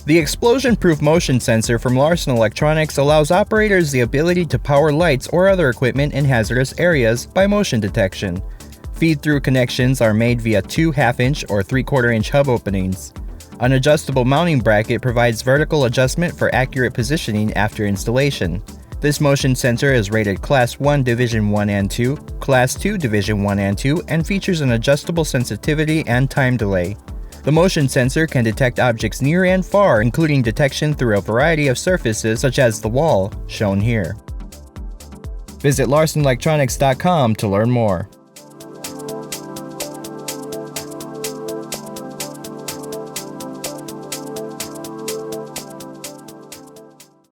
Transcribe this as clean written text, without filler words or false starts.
The explosion-proof motion sensor from Larson Electronics allows operators the ability to power lights or other equipment in hazardous areas by motion detection. Feed-through connections are made via two 1/2-inch or 3/4-inch hub openings. An adjustable mounting bracket provides vertical adjustment for accurate positioning after installation. This motion sensor is rated Class 1 Division 1 and 2, Class 2 Division 1 and 2, and features an adjustable sensitivity and time delay. The motion sensor can detect objects near and far, including detection through a variety of surfaces such as the wall, shown here. Visit larsonelectronics.com to learn more.